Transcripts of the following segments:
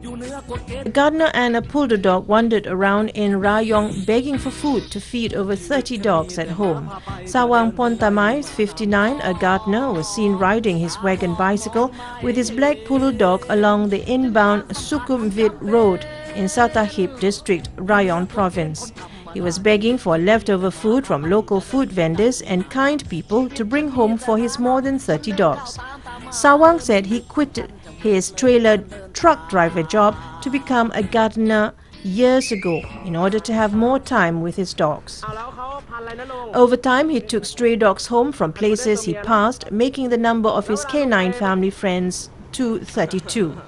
A gardener and a poodle dog wandered around in Rayong begging for food to feed over 30 dogs at home. Sawang Pontamai, 59, a gardener, was seen riding his wagon bicycle with his black poodle dog along the inbound Sukhumvit Road in Satahip district, Rayong province. He was begging for leftover food from local food vendors and kind people to bring home for his more than 30 dogs. Sawang said he quitted his trailer truck driver job to become a gardener years ago in order to have more time with his dogs. Over time, he took stray dogs home from places he passed, making the number of his canine family friends to 32.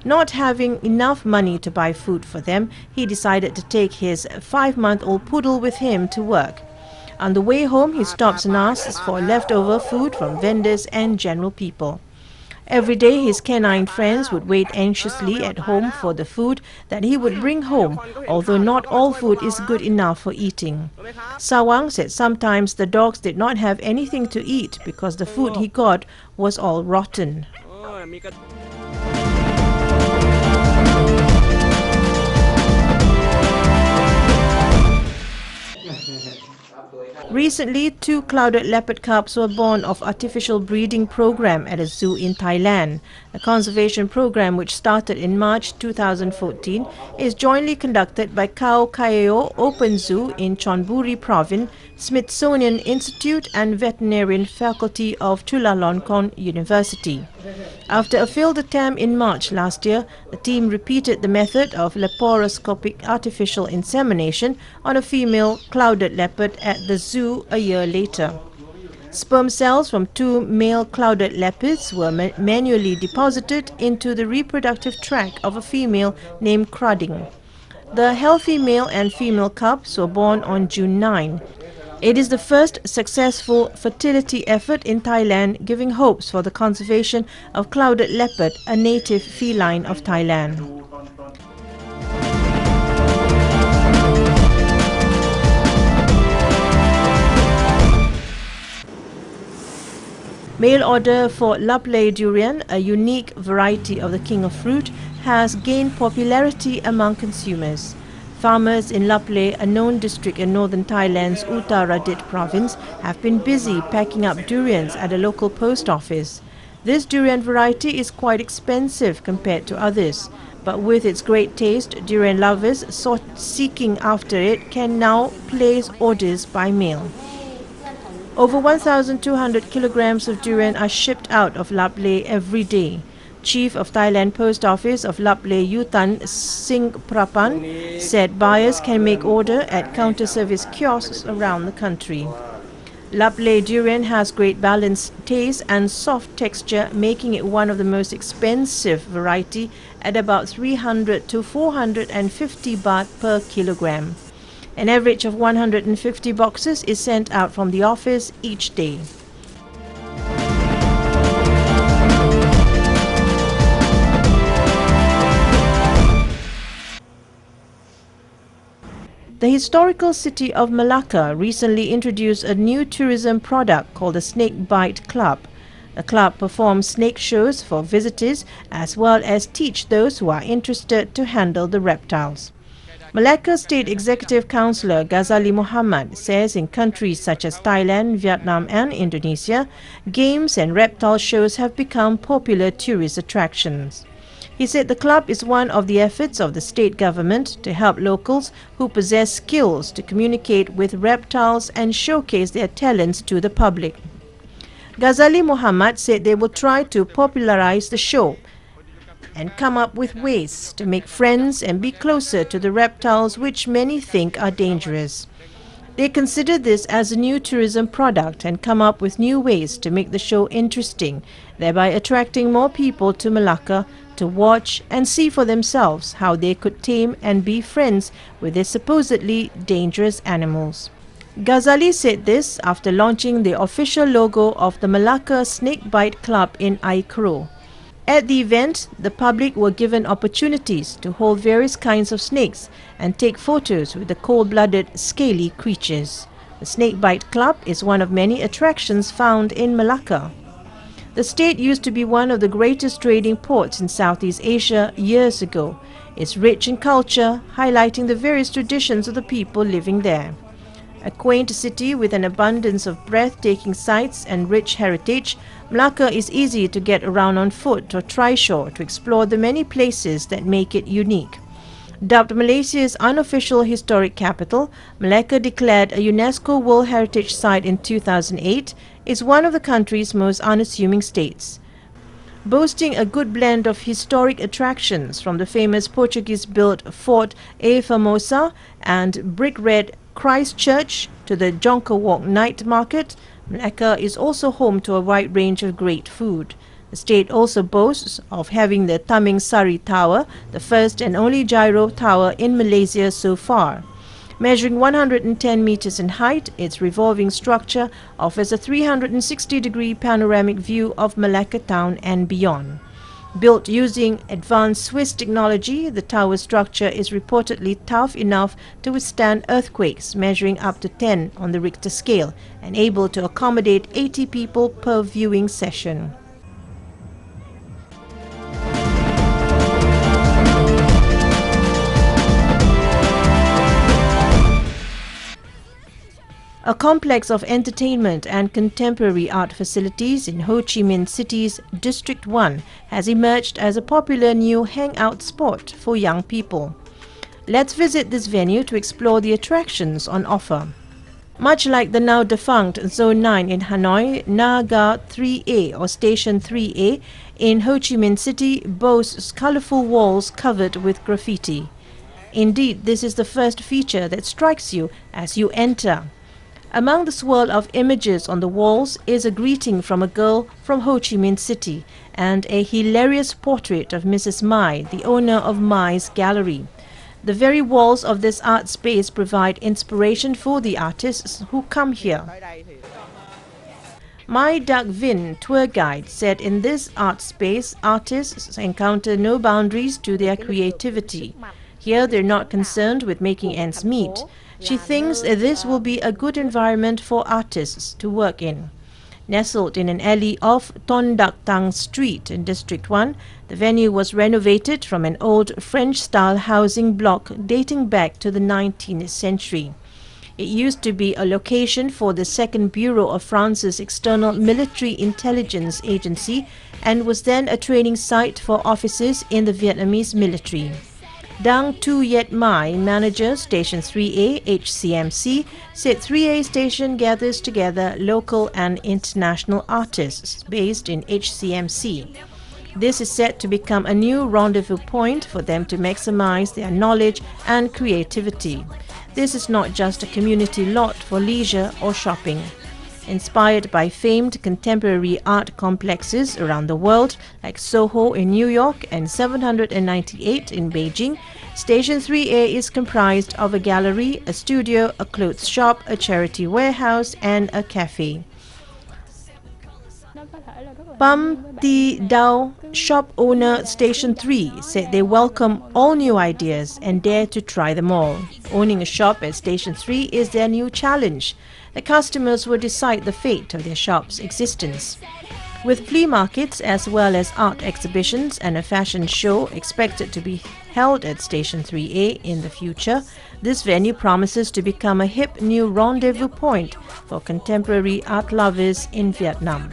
Not having enough money to buy food for them, he decided to take his 5-month-old poodle with him to work. On the way home, he stops and asks for leftover food from vendors and general people. Every day, his canine friends would wait anxiously at home for the food that he would bring home, although not all food is good enough for eating. Sawang said sometimes the dogs did not have anything to eat because the food he got was all rotten. Recently, 2 clouded leopard cubs were born of artificial breeding program at a zoo in Thailand. A conservation program which started in March 2014 is jointly conducted by Khao Khaeo Open Zoo in Chonburi Province, Smithsonian Institute and Veterinarian Faculty of Chulalongkorn University. After a failed attempt in March last year, the team repeated the method of laparoscopic artificial insemination on a female clouded leopard at the zoo a year later. Sperm cells from 2 male clouded leopards were manually deposited into the reproductive tract of a female named Crudding. The healthy male and female cubs were born on June 9. It is the first successful fertility effort in Thailand, giving hopes for the conservation of clouded leopard, a native feline of Thailand. Mail order for Lapley durian, a unique variety of the king of fruit, has gained popularity among consumers. Farmers in Lapley, a known district in northern Thailand's Uttaradit province, have been busy packing up durians at a local post office. This durian variety is quite expensive compared to others, but with its great taste, durian lovers seeking after it can now place orders by mail. Over 1,200 kilograms of durian are shipped out of Lapley every day. Chief of Thailand Post Office of Lapley Yutan Singh Prapan said buyers can make order at counter service kiosks around the country. Lapley durian has great balanced taste and soft texture, making it one of the most expensive variety at about 300 to 450 baht per kilogram. An average of 150 boxes is sent out from the office each day. The historical city of Malacca recently introduced a new tourism product called the Snake Bite Club. The club performs snake shows for visitors as well as teach those who are interested to handle the reptiles. Malacca State Executive Councillor Ghazali Muhammad says in countries such as Thailand, Vietnam and Indonesia, games and reptile shows have become popular tourist attractions. He said the club is one of the efforts of the state government to help locals who possess skills to communicate with reptiles and showcase their talents to the public. Ghazali Muhammad said they will try to popularize the show and come up with ways to make friends and be closer to the reptiles which many think are dangerous. They consider this as a new tourism product and come up with new ways to make the show interesting, thereby attracting more people to Malacca to watch and see for themselves how they could tame and be friends with their supposedly dangerous animals. Ghazali said this after launching the official logo of the Malacca Snake Bite Club in Aikro. At the event, the public were given opportunities to hold various kinds of snakes and take photos with the cold-blooded, scaly creatures. The Snake Bite Club is one of many attractions found in Malacca. The state used to be one of the greatest trading ports in Southeast Asia years ago. It's rich in culture, highlighting the various traditions of the people living there. A quaint city with an abundance of breathtaking sights and rich heritage, Malacca is easy to get around on foot or trishaw to explore the many places that make it unique. Dubbed Malaysia's unofficial historic capital, Malacca, declared a UNESCO World Heritage Site in 2008, is one of the country's most unassuming states. Boasting a good blend of historic attractions from the famous Portuguese-built Fort A Famosa and brick-red Christ Church to the Jonker Walk night market, Malacca is also home to a wide range of great food. The state also boasts of having the Taming Sari Tower, the first and only gyro tower in Malaysia so far. Measuring 110 meters in height, its revolving structure offers a 360-degree panoramic view of Malacca town and beyond. Built using advanced Swiss technology, the tower structure is reportedly tough enough to withstand earthquakes measuring up to 10 on the Richter scale and able to accommodate 80 people per viewing session. A complex of entertainment and contemporary art facilities in Ho Chi Minh City's District 1 has emerged as a popular new hangout spot for young people. Let's visit this venue to explore the attractions on offer. Much like the now defunct Zone 9 in Hanoi, Naga 3A or Station 3A in Ho Chi Minh City boasts colourful walls covered with graffiti. Indeed, this is the first feature that strikes you as you enter. Among the swirl of images on the walls is a greeting from a girl from Ho Chi Minh City and a hilarious portrait of Mrs. Mai, the owner of Mai's Gallery. The very walls of this art space provide inspiration for the artists who come here. Mai Dak Vin, tour guide, said in this art space, artists encounter no boundaries to their creativity. Here they're not concerned with making ends meet. She thinks this will be a good environment for artists to work in. Nestled in an alley off Tondak Tang Street in District 1, the venue was renovated from an old French-style housing block dating back to the 19th century. It used to be a location for the 2nd Bureau of France's External Military Intelligence Agency and was then a training site for officers in the Vietnamese military. Dang Tu Yet Mai, manager Station 3A HCMC, said 3A station gathers together local and international artists based in HCMC. This is set to become a new rendezvous point for them to maximize their knowledge and creativity. This is not just a community lot for leisure or shopping. Inspired by famed contemporary art complexes around the world like Soho in New York and 798 in Beijing, Station 3A is comprised of a gallery, a studio, a clothes shop, a charity warehouse and a cafe. Pam Ti Dao, shop owner Station 3, said they welcome all new ideas and dare to try them all. Owning a shop at Station 3 is their new challenge. The customers will decide the fate of their shop's existence. With flea markets as well as art exhibitions and a fashion show expected to be held at Station 3A in the future, this venue promises to become a hip new rendezvous point for contemporary art lovers in Vietnam.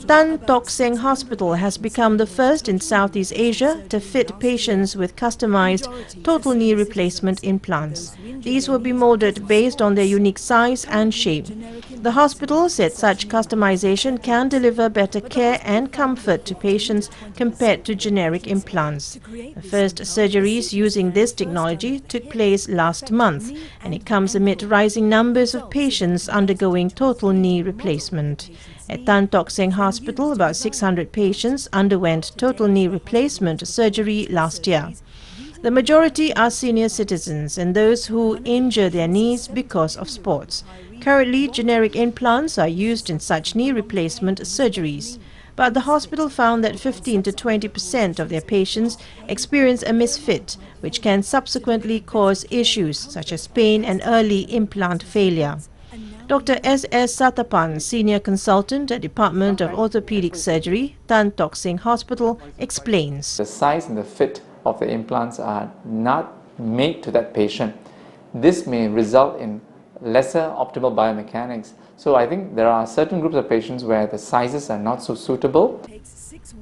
Tan Tock Seng Hospital has become the first in Southeast Asia to fit patients with customized total knee replacement implants. These will be molded based on their unique size and shape. The hospital said such customization can deliver better care and comfort to patients compared to generic implants. The first surgeries using this technology took place last month, and it comes amid rising numbers of patients undergoing total knee replacement. At Tan Tock Seng Hospital, about 600 patients underwent total knee replacement surgery last year. The majority are senior citizens and those who injure their knees because of sports. Currently, generic implants are used in such knee replacement surgeries. But the hospital found that 15 to 20% of their patients experience a misfit, which can subsequently cause issues such as pain and early implant failure. Dr. S.S. Satapan, Senior Consultant at Department of Orthopedic Surgery, Tan Tock Seng Hospital, explains. The size and the fit of the implants are not made to that patient. This may result in lesser optimal biomechanics. So I think there are certain groups of patients where the sizes are not so suitable.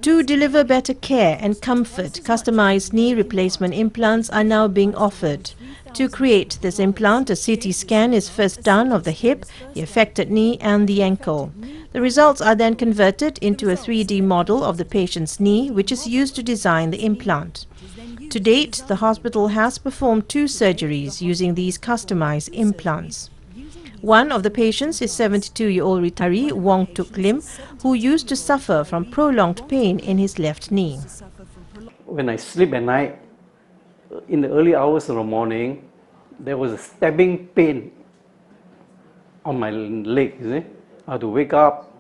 To deliver better care and comfort, customized knee replacement implants are now being offered. To create this implant, a CT scan is first done of the hip, the affected knee and the ankle. The results are then converted into a 3D model of the patient's knee, which is used to design the implant. To date, the hospital has performed 2 surgeries using these customized implants. One of the patients is 72-year-old retiree Wong Tuk Lim, who used to suffer from prolonged pain in his left knee. When I sleep at night, in the early hours of the morning, there was a stabbing pain on my leg. I had to wake up,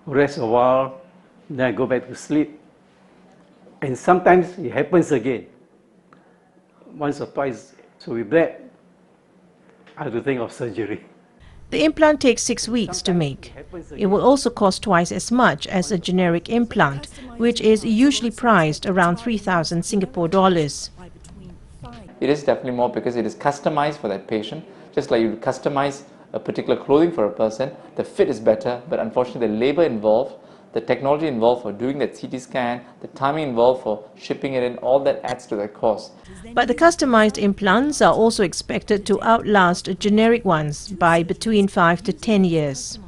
rest a while, then I go back to sleep. And sometimes it happens again, once or twice. So with that, I have to think of surgery. The implant takes 6 weeks to make. It will also cost twice as much as a generic implant, which is usually priced around 3,000 Singapore dollars. It is definitely more because it is customized for that patient. Just like you customize a particular clothing for a person, the fit is better, but unfortunately the labor involved, the technology involved for doing that CT scan, the timing involved for shipping it in, all that adds to that cost. But the customized implants are also expected to outlast generic ones by between 5 to 10 years.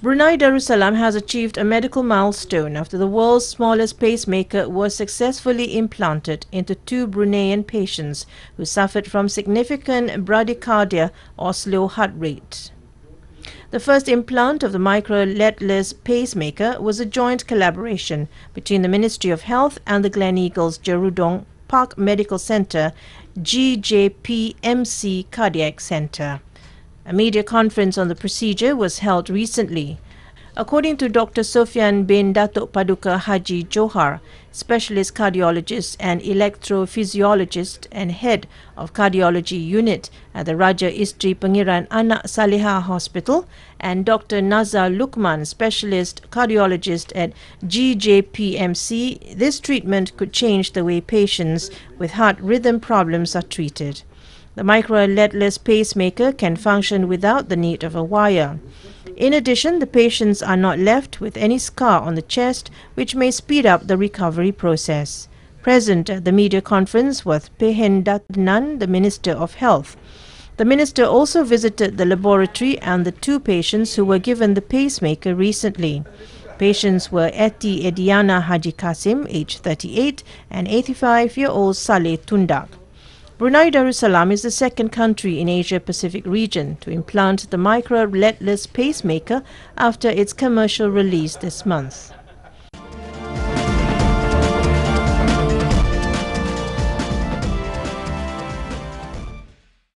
Brunei Darussalam has achieved a medical milestone after the world's smallest pacemaker was successfully implanted into 2 Bruneian patients who suffered from significant bradycardia or slow heart rate. The first implant of the micro-leadless pacemaker was a joint collaboration between the Ministry of Health and the Gleneagles Jerudong Park Medical Centre GJPMC Cardiac Centre. A media conference on the procedure was held recently. According to Dr. Sofian bin Datuk Paduka Haji Johar, specialist cardiologist and electrophysiologist and head of cardiology unit at the Raja Isteri Pangeran Anak Saleha Hospital, and Dr. Nazar Lukman, specialist cardiologist at GJPMC, this treatment could change the way patients with heart rhythm problems are treated. The micro-leadless pacemaker can function without the need of a wire. In addition, the patients are not left with any scar on the chest, which may speed up the recovery process. Present at the media conference was Pehen Datnan, the Minister of Health. The Minister also visited the laboratory and the 2 patients who were given the pacemaker recently. Patients were Eti Ediana Haji Kasim, aged 38, and 85-year-old Saleh Tundak. Brunei Darussalam is the second country in Asia-Pacific region to implant the micro-leadless pacemaker after its commercial release this month.